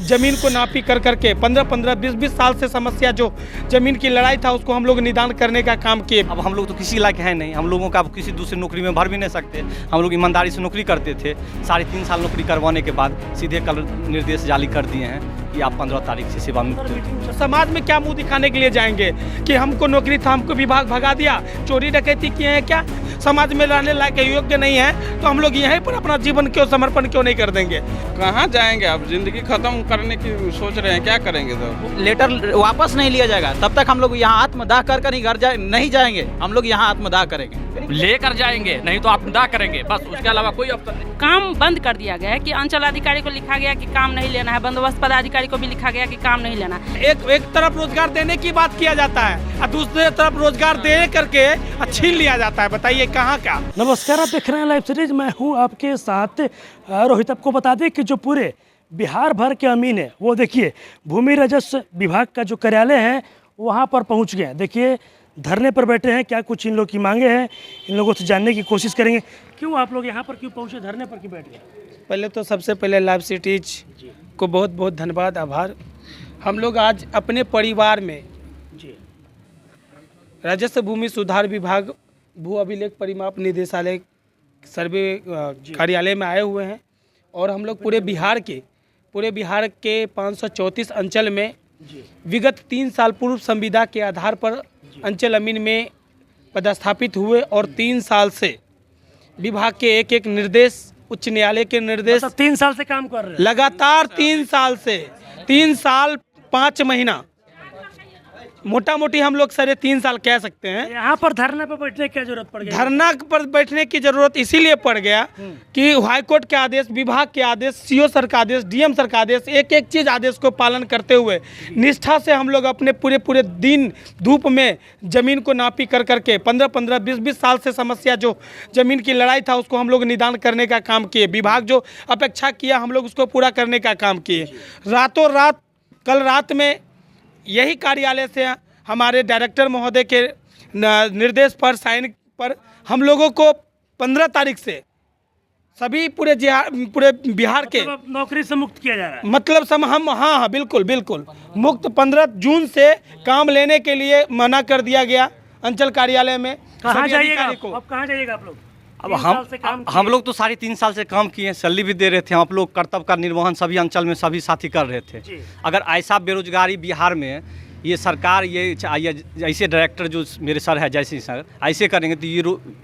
ज़मीन को नापी कर करके 15-15, 20-20 साल से समस्या जो ज़मीन की लड़ाई था उसको हम लोग निदान करने का काम किए। अब हम लोग तो किसी लायक है नहीं, हम लोगों का अब किसी दूसरी नौकरी में भर भी नहीं सकते। हम लोग ईमानदारी से नौकरी करते थे। 3.5 साल नौकरी करवाने के बाद सीधे कल निर्देश जारी कर दिए हैं कि आप 15 तारीख से सेवा मुक्त। समाज में क्या मुंह दिखाने के लिए जाएंगे कि हमको नौकरी था, हमको विभाग भगा दिया, चोरी डकैती किए हैं, क्या समाज में रहने लायक योग्य नहीं है तो हम लोग यहीं पर अपना जीवन क्यों समर्पण क्यों नहीं कर देंगे? कहाँ जाएंगे? अब जिंदगी खत्म करने की सोच रहे हैं, क्या करेंगे? तो लेटर वापस नहीं लिया जाएगा तब तक हम लोग यहाँ आत्मदाह कर ही घर नहीं जाएंगे। हम लोग यहाँ आत्मदाह करेंगे, लेकर जाएंगे, नहीं तो आत्मदाह करेंगे, बस उसके अलावा कोई ऑप्शन नहीं। काम बंद कर दिया गया है कि अंचल अधिकारी को लिखा गया कि काम नहीं लेना है, बंदोबस्त पदाधिकारी को भी लिखा गया कि काम नहीं लेना है। एक तरफ रोजगार देने की बात किया जाता है और दूसरे तरफ रोजगार दे करके छीन लिया जाता है। बताइए कहाँ क्या? नमस्कार, आप देख रहे हैं लाइव सीरीज, मैं हूँ आपके साथ रोहित। आपको बता दें कि जो पूरे बिहार भर के अमीन है वो देखिए भूमि राजस्व विभाग का जो कार्यालय है वहाँ पर पहुँच गए हैं। देखिए धरने पर बैठे हैं, क्या कुछ इन लोग की मांगे हैं, इन लोगों से जानने की कोशिश करेंगे। क्यों आप लोग यहाँ पर क्यों पहुँचे, धरने पर क्यों बैठ गए? पहले तो सबसे पहले लाइव सिटीज को बहुत बहुत धन्यवाद, आभार। हम लोग आज अपने परिवार में राजस्व भूमि सुधार विभाग भू अभिलेख परिमाप निदेशालय सर्वे कार्यालय में आए हुए हैं और हम लोग पूरे बिहार के 534 अंचल में विगत 3 साल पूर्व संविदा के आधार पर अंचल अमीन में पदस्थापित हुए और 3 साल से विभाग के एक निर्देश, उच्च न्यायालय के निर्देश, 3 साल से काम कर रहे हैं लगातार 3 साल से 3 साल 5 महीना, मोटा मोटी हम लोग 3.5 साल कह सकते हैं। यहाँ पर धरना पर बैठने की क्या जरूरत पड़ गई? धरना पर बैठने की जरूरत इसीलिए पड़ गया कि हाईकोर्ट के आदेश, विभाग के आदेश, सीओ सर का आदेश, डीएम सर का आदेश, एक चीज़ आदेश को पालन करते हुए निष्ठा से हम लोग अपने पूरे दिन धूप में ज़मीन को नापी कर करके 15-15, 20-20 साल से समस्या जो ज़मीन की लड़ाई था उसको हम लोग निदान करने का काम किए। विभाग जो अपेक्षा किया हम लोग उसको पूरा करने का काम किए। रातों रात कल रात में यही कार्यालय से हमारे डायरेक्टर महोदय के निर्देश पर साइन पर हम लोगों को 15 तारीख से सभी पूरे बिहार के नौकरी से मुक्त किया जा रहा है। मतलब हम हाँ बिल्कुल मुक्त 15 जून से काम लेने के लिए मना कर दिया गया अंचल कार्यालय में। कहाँ जाइएगा आप? कहाँ जाइएगा आप लोग? अब हम लोग तो 3.5 साल से काम किए, सैलरी भी दे रहे थे। आप लोग कर्तव्य का निर्वहन सभी अंचल में सभी साथी कर रहे थे। अगर ऐसा बेरोजगारी बिहार में ये सरकार ये ऐसे डायरेक्टर जो मेरे सर है जैसे सर ऐसे करेंगे तो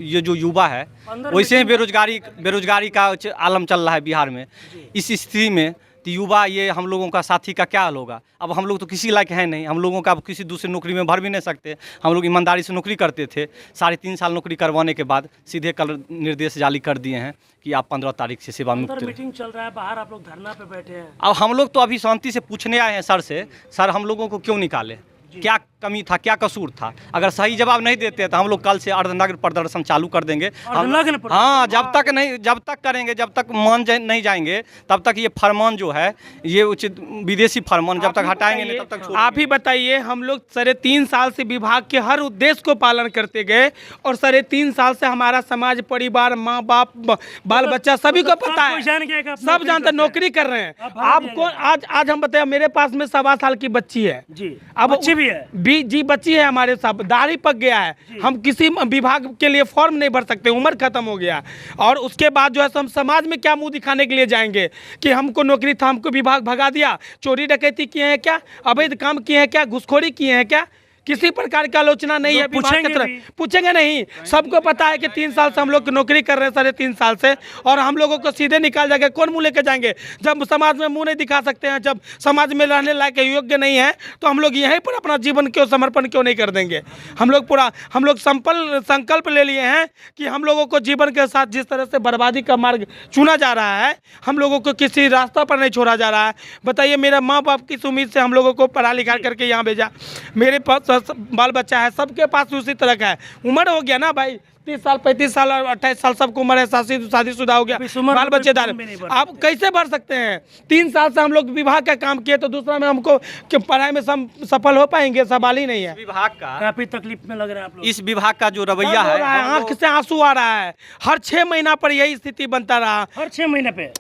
ये जो युवा है वैसे ही बेरोजगारी का आलम चल रहा है बिहार में। इस स्थिति में तो युवा ये हम लोगों का साथी का क्या हाल होगा? अब हम लोग तो किसी लायक है नहीं, हम लोगों का अब किसी दूसरी नौकरी में भर भी नहीं सकते। हम लोग ईमानदारी से नौकरी करते थे। 3.5 साल नौकरी करवाने के बाद सीधे कल निर्देश जारी कर दिए हैं कि आप 15 तारीख से सेवा मुक्त। मीटिंग चल रहा है बाहर, आप लोग धरना पे बैठे हैं। अब हम लोग तो अभी शांति से पूछने आए हैं सर से, सर हम लोगों को क्यों निकाले, क्या कमी था, क्या कसूर था? अगर सही जवाब नहीं देते तो हम लोग कल से अर्धनग्न प्रदर्शन चालू कर देंगे। हाँ, जब तक करेंगे, जब तक मान नहीं जाएंगे तब तक ये फरमान जो है ये उचित विदेशी फरमान जब तक हटाएंगे नहीं तब तक। आप ही बताइए, हम लोग 3.5 साल से विभाग के हर उद्देश्य को पालन करते गए और 3.5 साल से हमारा समाज, परिवार, माँ बाप, बाल बच्चा सभी को पता है, सब जानते नौकरी कर रहे हैं। आपको आज हम बताए मेरे पास में 1.25 साल की बच्ची है। अब बच्ची भी है जी बच्ची है हमारे साथ, दाढ़ी पक गया है, हम किसी विभाग के लिए फॉर्म नहीं भर सकते, उम्र खत्म हो गया। और उसके बाद जो है हम समाज में क्या मुंह दिखाने के लिए जाएंगे कि हमको नौकरी था, हमको विभाग भगा दिया, चोरी डकैती किए हैं क्या, अवैध काम किए हैं क्या, घुसखोरी किए हैं क्या? किसी प्रकार की आलोचना नहीं है विभाग की तरफ, पूछेंगे नहीं। सबको पता है कि 3 साल से हम लोग नौकरी कर रहे हैं, 3.5 साल से, और हम लोगों को सीधे निकाल जाएंगे। कौन मुंह लेके जाएंगे? जब समाज में मुंह नहीं दिखा सकते हैं, जब समाज में रहने लायक योग्य नहीं है तो हम लोग यहीं पर अपना जीवन क्यों समर्पण क्यों नहीं कर देंगे? हम लोग संकल्प ले लिए हैं कि हम लोगों को जीवन के साथ जिस तरह से बर्बादी का मार्ग चुना जा रहा है, हम लोगों को किसी रास्ता पर नहीं छोड़ा जा रहा है। बताइए, मेरा माँ बाप किस उम्मीद से हम लोगों को पढ़ा लिखा करके यहाँ भेजा, मेरे पास बाल बच्चा है, सबके पास उसी तरह का है। उम्र हो गया ना भाई, 30 साल 35 साल और 28 साल सबको उम्र है, शादीशुदा हो गया, अभी इस उम्र बाल में कोई बच्चेदार, फॉर्म में नहीं भर आप कैसे भर सकते हैं? 3 साल से हम लोग विभाग का काम किए तो दूसरा में हमको कि पढ़ाई में सफल हो पाएंगे? सवाल ही नहीं है। विभाग का काफी तकलीफ में लग रहा है आप लोग। इस विभाग का जो रवैया है, आंख से आंसू आ रहा है। हर 6 महीना पर यही स्थिति बनता रहा। हर 6 महीने पे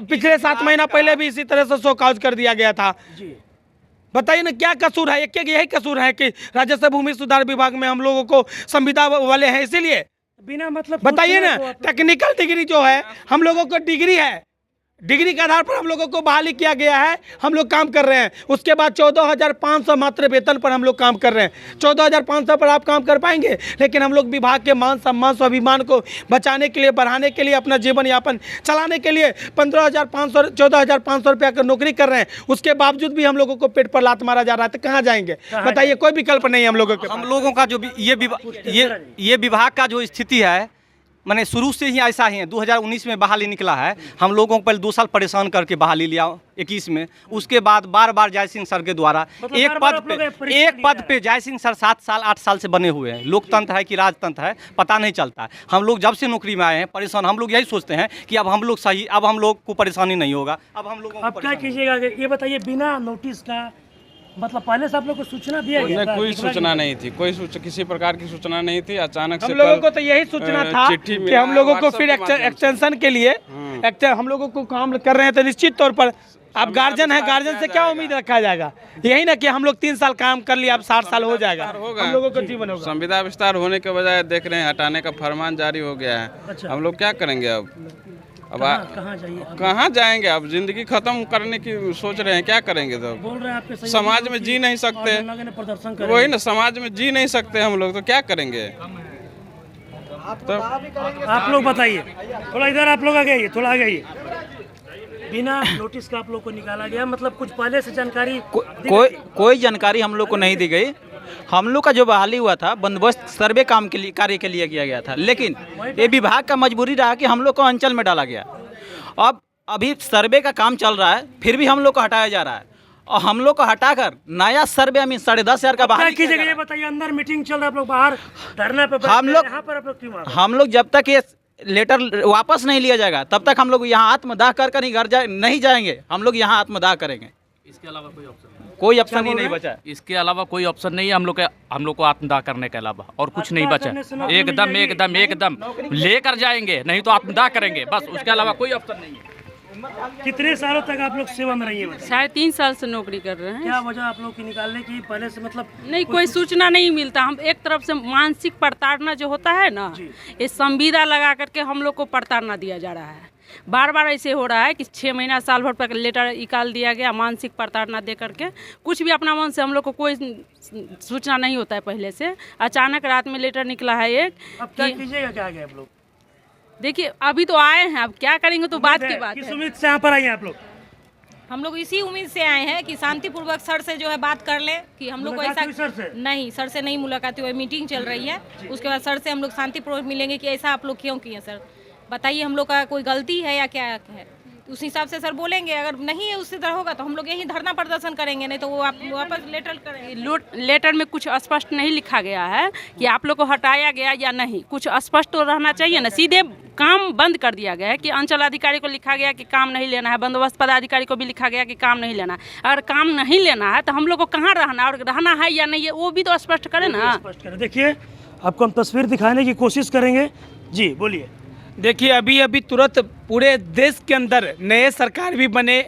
पिछले 7 महीना पहले भी इसी तरह से शोकॉज कर दिया गया था। जी बताइए ना क्या कसूर है? एक यही कसूर है कि राजस्व भूमि सुधार विभाग में हम लोगों को संविदा वाले हैं, इसीलिए बिना मतलब बताइए ना। तो आप लोग- टेक्निकल डिग्री जो है हम लोगों को डिग्री है, डिग्री के आधार पर हम लोगों को बहाली किया गया है, हम लोग काम कर रहे हैं। उसके बाद 14,500 मात्र वेतन पर हम लोग काम कर रहे हैं। 14,500 पर आप काम कर पाएंगे? लेकिन हम लोग विभाग के मान सम्मान स्वाभिमान को बचाने के लिए, बढ़ाने के लिए, अपना जीवन यापन चलाने के लिए 15,500 14,500 रुपया का नौकरी कर रहे हैं। उसके बावजूद भी हम लोगों को पेट पर लात मारा जा रहा है, तो कहाँ जाएंगे? बताइए, कोई विकल्प नहीं है हम लोगों के पास। हम लोगों का जो ये विभाग का जो स्थिति है, मैंने शुरू से ही ऐसा ही है। 2019 में बहाली निकला है, हम लोगों को पहले 2 साल परेशान करके बहाली लिया 21 में। उसके बाद बार बार जय सिंह सर के द्वारा मतलब एक बार-बार पद आप लोग पे परीक्षा एक लिया पद पे जय सिंह सर 7 साल 8 साल से बने हुए हैं। लोकतंत्र है कि राजतंत्र है पता नहीं चलता है। हम लोग जब से नौकरी में आए हैं परेशान, हम लोग यही सोचते हैं कि अब हम लोग सही, अब हम लोग को परेशानी नहीं होगा, अब हम लोगों को अब क्या कीजिएगा आगे? ये बताइए, बिना नोटिस का मतलब पहले से आप लोग को सूचना दिया गया था? कोई सूचना नहीं थी, किसी प्रकार की सूचना नहीं थी। अचानक से हम लोगों कल, को तो यही सूचना था चिट्ठी कि मिला हम लोगों को WhatsApp फिर के माध्यम से। एक्सटेंशन के लिए हम लोगों को काम कर रहे हैं, तो निश्चित तौर पर आप गार्जियन है, गार्जियन से क्या उम्मीद रखा जाएगा? यही ना कि हम लोग 3 साल काम कर लिया, अब 60 साल हो जाएगा, हम लोगों का जीवन होगा। संविदा विस्तार होने के बजाय देख रहे हैं हटाने का फरमान जारी हो गया है। अच्छा। हम लोग क्या करेंगे अब? कहाँ जाइए? कहाँ जाएंगे? अब जिंदगी खत्म करने की सोच रहे हैं, क्या करेंगे? तो बोल रहे हैं आपके सहयोगी समाज लोग में कि जी नहीं सकते। और लोगों ने प्रदर्शन करेंगे। वही ना, समाज में जी नहीं सकते हम लोग, तो क्या करेंगे? तो आप लोग बताइए, थोड़ा इधर आप लोग आ गए, थोड़ा आ गए। बिना नोटिस का आप लोग को निकाला गया, मतलब कुछ पहले से जानकारी कोई जानकारी हम लोग को नहीं दी गई। हम लोग का जो बहाली हुआ था बंदोबस्त सर्वे काम के लिए, कार्य के लिए किया गया था, लेकिन ये विभाग का मजबूरी रहा कि हम लोग को अंचल में डाला गया। अब अभी सर्वे का काम चल रहा है, फिर भी हम लोग को हटाया जा रहा है, और हम लोग को हटाकर नया सर्वे हमें 10,500 का क्या बहाली किया कीजिएगा? जा ये रहा बताइए, अंदर मीटिंग चल रहा है, आप लोग बाहर धरने पे बैठे हम लोग- हैं, यहाँ पर आप लोग क्यों आ रहे है। हम लोग जब तक ये लेटर वापस नहीं लिया जाएगा तब तक हम लोग यहाँ आत्मदाह कर ही घर नहीं जाएंगे। हम लोग यहाँ आत्मदाह करेंगे, इसके अलावा कोई ऑप्शन नहीं। कोई ऑप्शन ही नहीं बचा। इसके अलावा कोई ऑप्शन नहीं है हम लोग को आत्मदाह करने के अलावा और कुछ नहीं आत्मदाह बचा। करने से नौकरी मिल एकदम जाएगी। एकदम एकदम लेकर जाएंगे, नहीं तो आत्मदाह करेंगे, बस उसके अलावा कोई ऑप्शन नहीं है। कितने सालों तक आप लोग सेवा में रही है? 3.5 साल से नौकरी कर रहे हैं। क्या वजह आप लोग की निकालने की? पहले से मतलब नहीं, कोई सूचना नहीं मिलता। हम एक तरफ से मानसिक प्रताड़ना जो होता है ना, ये संविदा लगा करके हम लोग को प्रताड़ना दिया जा रहा है। बार बार ऐसे हो रहा है कि 6 महीना साल भर पर लेटर निकाल दिया गया, मानसिक प्रताड़ना दे करके। कुछ भी अपना मन से हम लोग को कोई सूचना नहीं होता है पहले से। अचानक रात में लेटर निकला है एक। अब क्या कीजिएगा? क्या आगे आप लोग? देखिए, अभी तो आए हैं, अब क्या करेंगे तो बात की बात किस है। उम्मीद से यहाँ पर आए हैं आप लोग? हम लोग इसी उम्मीद से आए हैं कि शांतिपूर्वक सर से जो है बात कर ले कि हम लोग को मुलाकात ऐसा हुई सर से? नहीं, सर से नहीं मुलाकात हुई, मीटिंग चल रही है। उसके बाद सर से हम लोग शांतिपूर्वक मिलेंगे कि ऐसा आप लोग क्यों किए सर, बताइए हम लोग का कोई गलती है या क्या है। उस हिसाब से सर बोलेंगे। अगर नहीं है उसी तरह होगा तो हम लोग यही धरना प्रदर्शन करेंगे, नहीं तो वो आप वापस लेटर करेंगे। लेटर में कुछ स्पष्ट नहीं लिखा गया है कि आप लोग को हटाया गया या नहीं। कुछ स्पष्ट तो रहना चाहिए ना। सीधे काम बंद कर दिया गया है कि अंचल अधिकारी को लिखा गया कि काम नहीं लेना है, बंदोबस्त पदाधिकारी को भी लिखा गया कि काम नहीं लेना है। अगर काम नहीं लेना है तो हम लोग को कहाँ रहना, और रहना है या नहीं है वो भी तो स्पष्ट करें ना। स्पष्ट करें। देखिए, आपको हम तस्वीर दिखाने की कोशिश करेंगे। जी बोलिए। देखिए, अभी तुरंत पूरे देश के अंदर नए सरकार भी बने,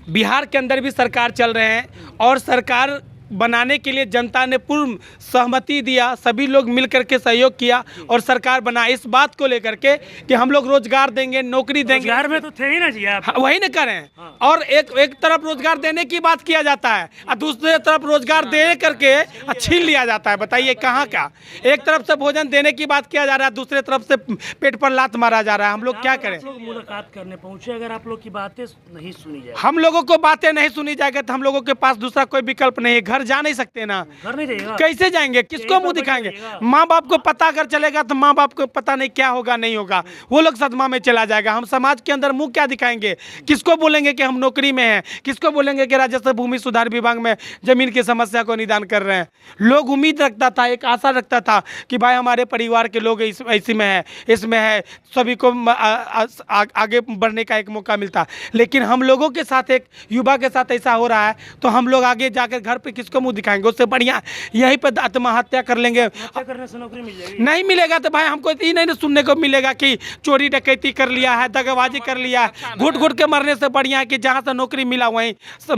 बिहार के अंदर भी सरकार चल रहे हैं, और सरकार बनाने के लिए जनता ने पूर्ण सहमति दिया, सभी लोग मिलकर के सहयोग किया और सरकार बना। इस बात को लेकर के कि हम लोग रोजगार देंगे, नौकरी देंगे। रोजगार में तो थे ही ना जी आप। हाँ, वही न करें। और एक तरफ रोजगार देने की बात किया जाता है और दूसरे तरफ रोजगार दे करके छीन लिया जाता है। बताइए कहाँ का? एक तरफ से भोजन देने की बात किया जा रहा है, दूसरे तरफ से पेट पर लात मारा जा रहा है। हम लोग क्या करें? आप लोग मुलाकात करने पहुंचे, अगर आप लोग की बातें नहीं सुनी जाए, हम लोगों को बातें नहीं सुनी जाएगी तो हम लोगों के पास दूसरा कोई विकल्प नहीं है। घर घर जा नहीं सकते ना, घर नहीं जाइएगा। कैसे जाएंगे, किसको मुंह दिखाएंगे? माँ बाप को पता अगर चलेगा तो माँ बाप को पता नहीं क्या होगा नहीं होगा, वो लोग सदमा में चला जाएगा। हम समाज के अंदर मुंह क्या दिखाएंगे? किसको बोलेंगे कि हम नौकरी में हैं? किसको बोलेंगे कि राजस्व भूमि सुधार विभाग में जमीन की समस्या को निदान कर रहे हैं? लोग उम्मीद रखता था, एक आशा रखता था कि भाई हमारे परिवार के लोग इसी में है, इसमें है, सभी को आगे बढ़ने का एक मौका मिलता। लेकिन हम लोगों के साथ, एक युवा के साथ ऐसा हो रहा है, तो हम लोग आगे जाकर घर पे किसको मुंह दिखाएंगे? उससे बढ़िया यहीं पर आत्महत्या कर लेंगे। करने से नौकरी मिल जाएगी। नहीं मिलेगा तो भाई हमको ये नहीं सुनने को मिलेगा कि चोरी डकैती कर लिया है, दगाबाजी कर लिया है। घुट घुट के मरने से बढ़िया है कि जहाँ से नौकरी मिला वहीं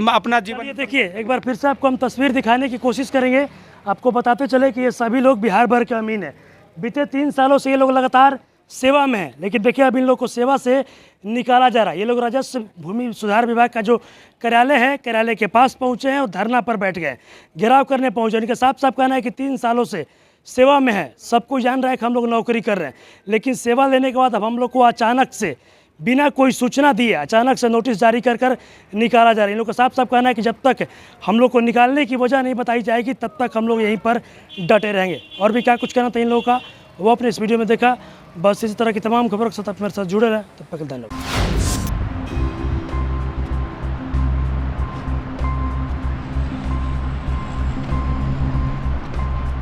अपना जीवन। ये देखिए, एक बार फिर से आपको हम तस्वीर दिखाने की कोशिश करेंगे। आपको बताते चले कि ये सभी लोग बिहार भर के अमीन हैं। बीते 3 सालों से ये लोग लगातार सेवा में हैं, लेकिन देखिए अब इन लोग को सेवा से निकाला जा रहा है। ये लोग राजस्व भूमि सुधार विभाग का जो कार्यालय है, कार्यालय के पास पहुंचे हैं और धरना पर बैठ गए, घेराव करने पहुंचे। इनका साफ साफ कहना है कि 3 सालों से सेवा में है, सबको जान रहा है कि हम लोग नौकरी कर रहे हैं, लेकिन सेवा लेने के बाद अब हम लोग को अचानक से बिना कोई सूचना दिए अचानक से नोटिस जारी कर निकाला जा रहा है। इन लोग का साफ साफ कहना है कि जब तक हम लोग को निकालने की वजह नहीं बताई जाएगी तब तक हम लोग यहीं पर डटे रहेंगे। और भी क्या कुछ कहना था इन लोगों का, वो अपने इस वीडियो में देखा। बस इसी तरह की तमाम खबरों के साथ आप मेरे साथ जुड़े रहें। तब तक धन्यवाद।